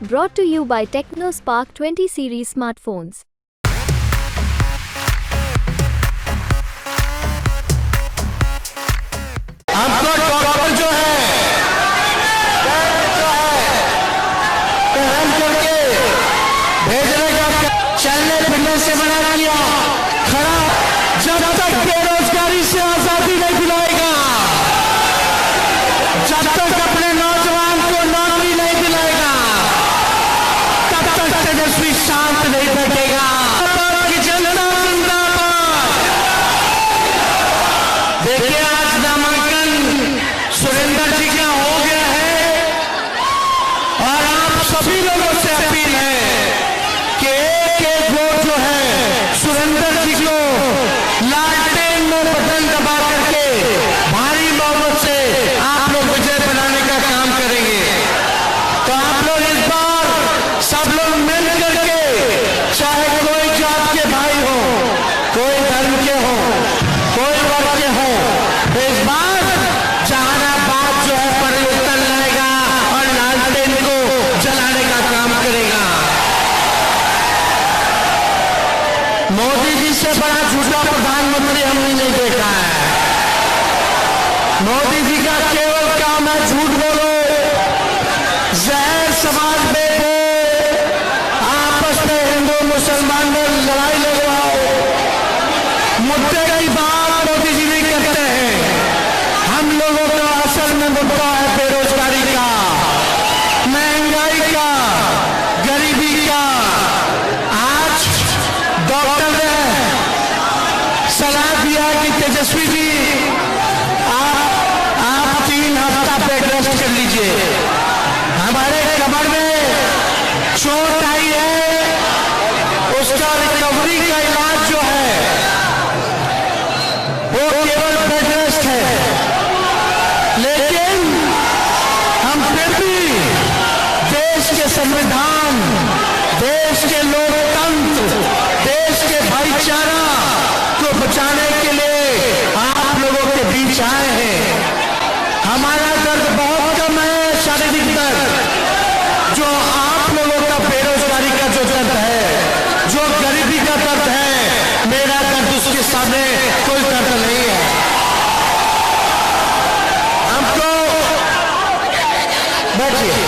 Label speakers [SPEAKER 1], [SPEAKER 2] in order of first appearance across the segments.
[SPEAKER 1] Brought to you by TechnoSpark 20 series smartphones.
[SPEAKER 2] हमको doctor जो है हम करके भेजने का चलने फिरने से मना किया खड़ा। जब तक बेरोजगारी से आजादी नहीं दिलाएगा, जब तक अपने नौजवान को नौकरी नहीं दिलाएगा, तब तक तेजस्वी शांत नहीं बैठेगा। जनता जिंदाबाद। देखिए आज नामांकन सुरेंद्र जी का हो गया है और आप सभी लोगों से अपील है कि एक एक वोट जो है सुरेंद्र जी को लालटेन में बटन दबा करके भारी बहुमत से आप लोग विजय बनाने का काम करेंगे। तो आप लोग इस बार सब लोग मिल करके, चाहे कोई जात के भाई हो, कोई धर्म के हो, कोई वर्ग के हो, इस बार जहानाबाद जो है परिवर्तन लाएगा और लालटेन को जलाने का काम करेगा। मोदी जी से बड़ा झूठा प्रधानमंत्री हमने नहीं देखा है। मोदी जी का केवल काम है झूठ बोलो, जहर समाज में, आपस में हिंदू मुसलमान में लड़ाई लगवाओ। मुद्दे की बात मोदी जी नहीं करते हैं। हम लोगों का असल में मुद्दा है बेरोजगारी का, महंगाई का, गरीबी का। आज डॉक्टर ने सलाह दिया कि तेजस्वी जी आप 3 हफ्ता बेड रेस्ट कर लीजिए। हमारे कमर में चोट आई है, उसका रिकवरी का इलाज जो है वो केवल बेड रेस्ट है। लेकिन हम फिर भी देश के संविधान, देश के लोकतंत्र, देश के भाईचारा को बचाने के लिए आप लोगों के बीच आए हैं। हमारा दर्द बहुत कम है, शारीरिक दर्द। जो आप लोगों का बेरोजगारी का जो दर्द है, जो गरीबी का दर्द है, मेरा दर्द उसके सामने कोई दर्द नहीं है। हमको बैठिए,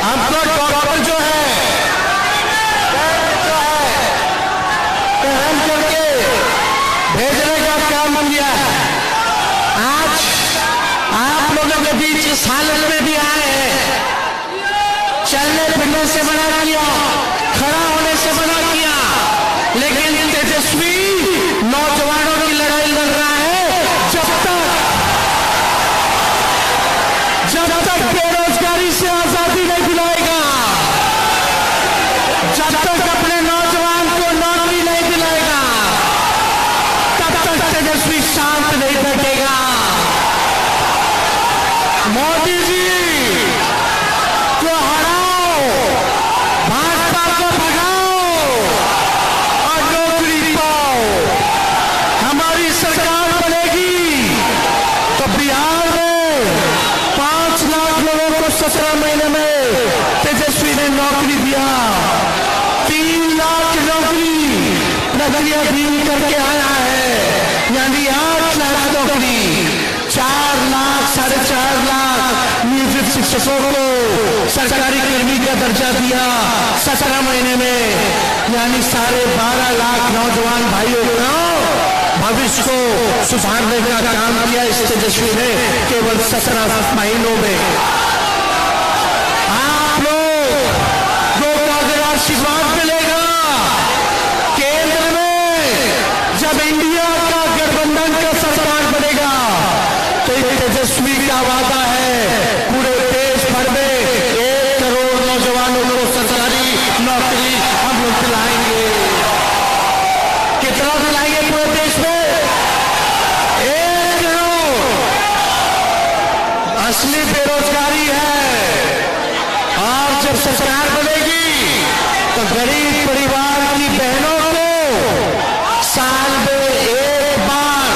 [SPEAKER 2] हमको डॉक्टर जो है हम करके भेजने का काम किया है। आज आप लोगों के बीच इस हालत में भी आए हैं, चलने फिरने से मना किया, खड़ा होने से मना किया, लेकिन तेजस्वी नौजवानों की लड़ाई लड़ रहा है। जब तक बेरोजगारी से आजादी नहीं दिलाएगा, जब तक अपने नौजवान को नौकरी नहीं दिलाएगा, तब तक तेजस्वी शांत नहीं बैठेगा। मोदी जी को हराओ, भाजपा को भगाओ और नौकरी पाओ। हमारी सरकार बनेगी तो बिहार में 5 लाख लोगों को 17 महीने में तेजस्वी ने नौकरी दिया। 3 लाख नौकरी नगरीय अधीन करके आया है, यानी 8 लाख नौकरी, 4 लाख 4.5 लाख नियोजित शिक्षकों को सरकारी कर्मी का दर्जा दिया 17 महीने में, यानी 12.5 लाख नौजवान भाइयों को भविष्य को सुधारने का काम किया इस तेजस्वी ने केवल 17 महीनों में। आप लोगों को अगर आशीर्वाद मिलेगा, केंद्र में जब इंडिया का गठबंधन का सरकार बनेगा, तो तेजस्वी का वादा है पूरे देश भर में 1 करोड़ नौजवानों को सरकारी नौकरी हम लोग दिलाएंगे। कितना दिलाएंगे पूरे देश में? 1 करोड़। असली बेरोजगारी है। और जब सरकार बनेगी तो गरीब परिवार की बहनों को साल में 1 बार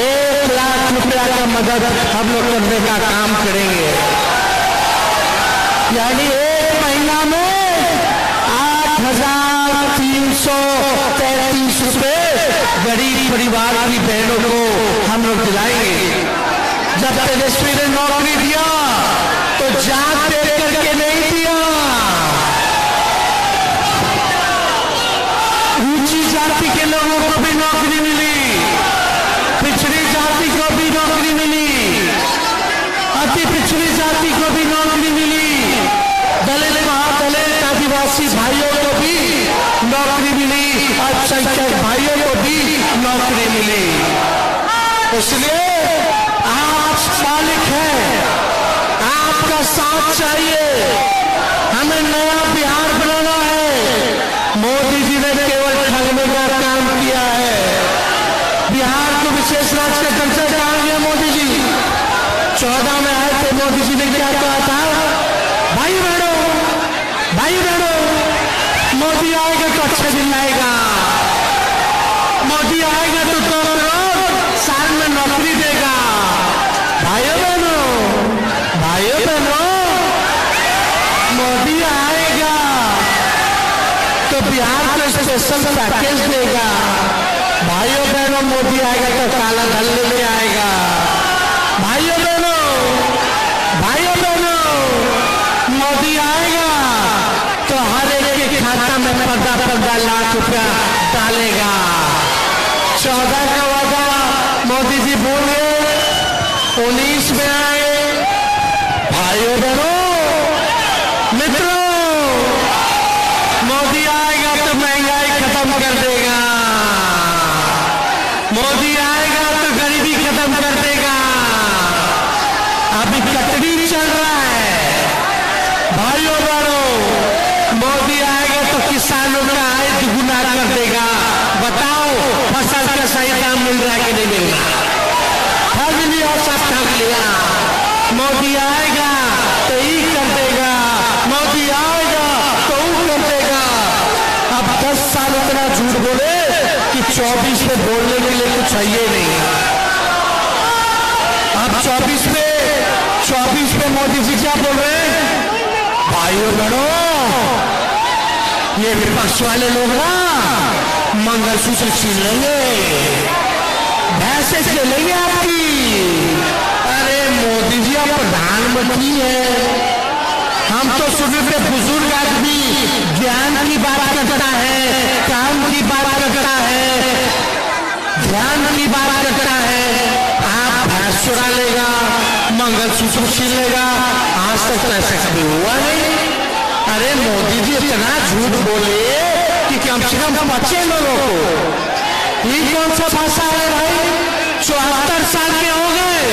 [SPEAKER 2] 1 लाख रुपया का मदद हम लोग करने का काम करेंगे। यानी एक महीना में 8,333 रुपए गरीब परिवार की बहनों को हम लोग दिलाएंगे। जब तेजस्वी ने नौकरी दिया तो जात देख करके नहीं दिया, ऊंची जाति के लोगों को भी नौकरी मिली, पिछड़ी जाति को भी नौकरी मिली, अति पिछड़ी जाति को भी नौकरी मिली, दलित महादलित आदिवासी भाइयों को भी नौकरी मिली, अल्पसंख्यक भाइयों को भी नौकरी मिली। इसलिए आप मालिक हैं, आपका साथ चाहिए। हमें नया बिहार बनाना है। मोदी जी ने केवल ठगने का काम किया है। बिहार को विशेष राज्य का दर्जा कहा गया। मोदी जी 14 में आए थे। मोदी जी ने क्या कहा था? भाई बहनों, मोदी आएगा तो अच्छे दिन आएगा, मोदी आएगा तो 2 करोड़ साल में नौकरी देगा। भाइयों बहनों, मोदी आएगा तो बिहार को स्पेशल पैकेज देगा। भाइयों बहनों, मोदी आएगा तो काला धन ले आएगा। भाइयों बहनों, मोदी आएगा तो हर एक के खाता में 15 लाख रुपया डालेगा। 14 का वादा मोदी जी भूल गए, 19 में आए। भाइयों बहनों, मित्रों, मोदी आएगा तो महंगाई खत्म कर देगा, मोदी आएगा तो गरीबी खत्म कर देगा। अभी कटड़ी चल रहा है। भाइयों बहनों, मोदी आएगा तो किसानों का आय दुगुना कर देगा। बताओ फसल का सही दाम मिल रहा है कि नहीं मिल रहा? ठग लिया, सब ठग लिया। मोदी आएगा तो ये कर देगा, मोदी आएगा तो वो कर देगा। अब 10 साल इतना झूठ बोले कि 24 में बोलने के लिए कुछ चाहिए नहीं। अब 24 में मोदी जी क्या बोल रहे हैं? भाइयों बहनों, ये विपक्ष वाले लोग ना मंगलसूत्र छीन लेंगे, भैंसे खेलेंगे आपकी। अरे मोदी जी आप प्रधानमंत्री हैं, हम तो सुबह पे बुजुर्ग आदमी ज्ञान की बात करता है, काम की बात करता है, ध्यान की बात करता है। आप भैंस चुरा लेगा, मंगलसूत्र छीन लेगा, आज तक तो ऐसा कभी हुआ नहीं। अरे मोदी जी इतना झूठ बोले कि कम से कम बच्चे लोगों को। ये कौन सा भाषा है भाई? 74 साल के हो गए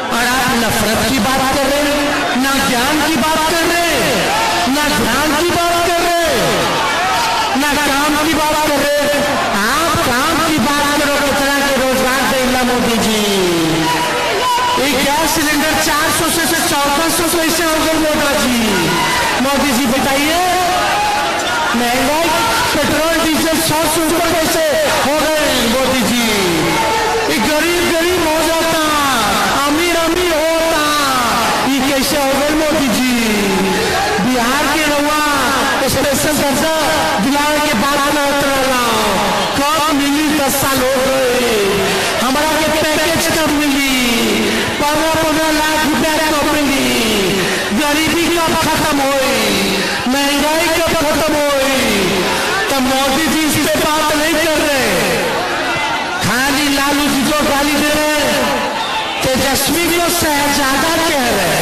[SPEAKER 2] और आप नफरत की बात कर रहे हैं, ना ज्ञान की बात कर रहे हैं, ना ध्यान की बात कर रहे हैं, ना काम की बात कर रहे हैं। आप काम की बात करो, कितना के रोजगार देगा मोदी जी। एक गैस सिलेंडर 400 से 1400 कैसे हो गए मोदी जी बताइए? महंगाई पेट्रोल डीजल 100 से ऊपर कैसे हो गए मोदी जी? गरीब हो जाता, अमीर होता, ये कैसे हो गए मोदी जी? बिहार के रउआ स्पेशल दर्जा दिलाने के बाद में उतरला कब मिली? 10 साल हो गए। हमारा के पैकेज कब मिली? 15 लाख रुपया कब मिली? गरीबी कब खत्म हुई? महंगाई कब खत्म हुई? तब मोदी जी इस पे बात नहीं कर रहे, खाली लालू जी को गाली दे रहे, तेजस्वी को शहजादा कह रहे।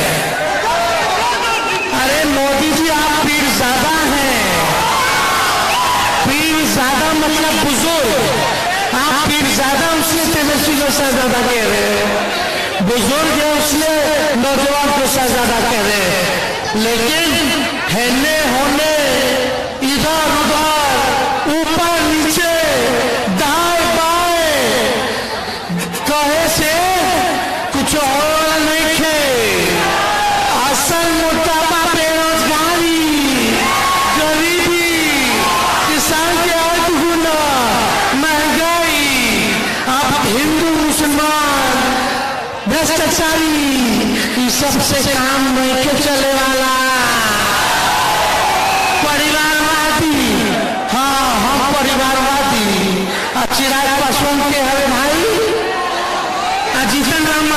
[SPEAKER 2] अरे मोदी जी आप पीरजादा हैं। पीरजादा मतलब बुजुर्ग। आप पीरजादा उसने तेजस्वी को शहजादा कह रहे, बुजुर्ग है उसने नौजवान को शहजादा कह रहे। लेकिन हेने होने, इधर उधर, ऊपर नीचे, दाएं बाएं कहे से कुछ और नहीं थे। असल मुद्दा बेरोजगारी, गरीबी, किसान के आय दुगुना, महंगाई। अब हिंदू मुसलमान भ्रष्टाचारी, ये सबसे काम नहीं चले वाला।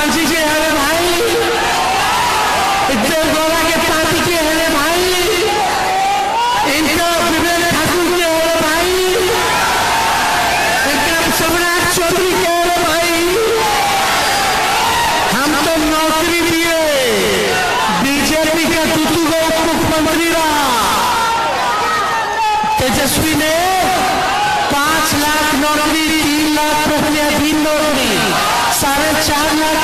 [SPEAKER 2] मांझी के हैं रे भाई, देवगौड़ा के पार्टी के हैं रे भाई, इनका विवेक ठाकुर के हैं रे भाई, इनका सम्राट चौधरी के हैं रे भाई। हम तो नौकरी दिए, बीजेपी का दूतू को उप मुख्यमंत्री रहा, तेजस्वी ने 5 लाख नौकरी, 3 लाख प्रक्रियाधीन नौकरी, 4.5 लाख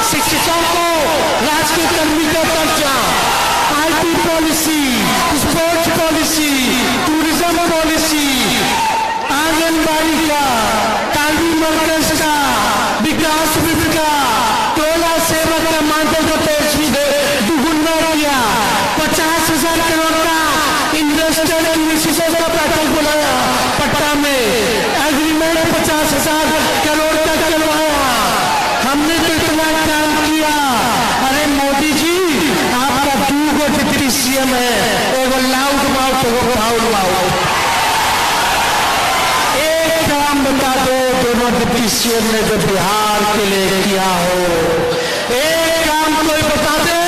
[SPEAKER 2] शिक्षकों को राजकीय कर्मी का दर्जा, IT policy, sports policy, tourism policy, anganwadi का, तालीम मरकज का, विकास विभाग का, टोला सेवा का मानदेय को दुगुना किया, 50,000 करोड़ का इंडस्ट्रियल इन्वेस्टिगेशन का पैटर्न बुलाया पटना में, एग्रीमेंट 50,000 करोड़ का करवाया। हमने तो इतना काम किया। अरे मोदी जी, आपका 2 डिप्टी सीएम है, एगो लाउड माउथ, एगो फाउल माउथ। एक काम बता दो दोनों डिप्टी सीएम ने जो बिहार के लिए किया हो, एक काम कोई बता दे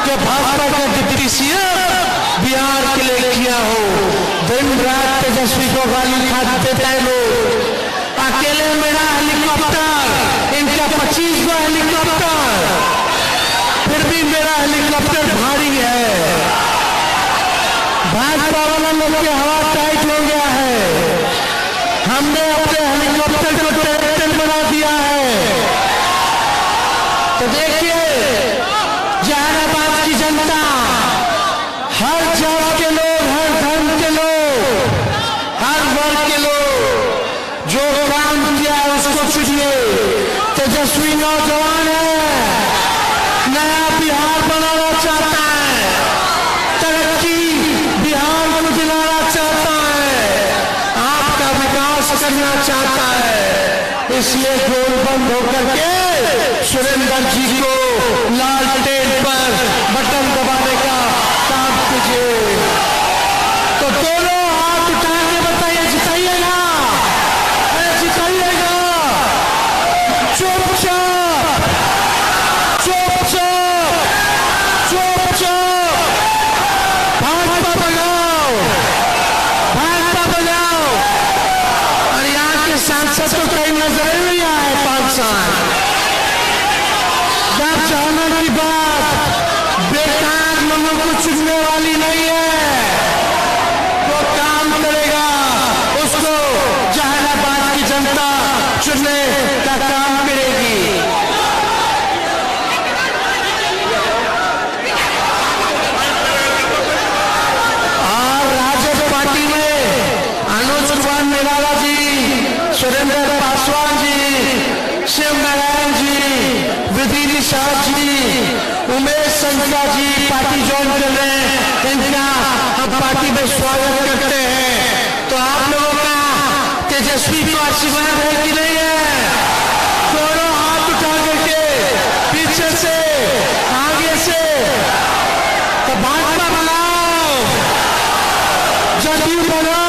[SPEAKER 2] जो भाजपा का डिप्टी सीएम बिहार के लिए किया हो। दिन रात तेजस्वी को गाली खाते थे लोग, अकेले मेरा हेलीकॉप्टर, इनका 25 गो हेलीकॉप्टर, फिर भी मेरा हेलीकॉप्टर भारी है। भाजपा वाला लोग के हवा टाइट हो गया है, हमने अपने हेलीकॉप्टर को ट्रैक्टर बना दिया है। तो देखिए जहानाबाद की जनता, हर जात के लोग, हर धर्म के लोग, हर वर्ग के लोग, जो काम किया है उसको चुनिए। तेजस्वी नौजवान है, नया बिहार बनाना चाहता है, तरक्की बिहार को दिलाना चाहता है, आपका विकास करना चाहता है। इसलिए गोल बंद होकर के सुरेंद्र जी को लालटेन पर बटन दबाने का काम कीजिए। तो दोनों हाथ उठा के बताइए, जिताइएगा, अरे जिताइएगा। चुपचाप चुपचाप चुपचाप भाजपा बजाओ, भाजपा बजाओ। और यहाँ के सांसद को कहीं नजर नहीं आए 5 साल। जब चाहने की बात बेकार लोगों को चुनने वाली नहीं है, वो काम करेगा, उसको जहानाबाद की जनता चुनने का काम करेगी। और राजद पार्टी में अनुज कुमार निराला जी, सुरेंद्र पासवान जी, शिव नारायण जी, विधि निषाद जी, उमेश संघा जी पार्टी ज्वाइन कर रहे हैं। इनका हम पार्टी में स्वागत करते हैं। तो आप लोगों का तेजस्वी को आशीर्वाद है कि नहीं है? दोनों हाथ उठा करके पीछे से, आगे से। तो भाजपा बनाओ, जदयू बनाओ।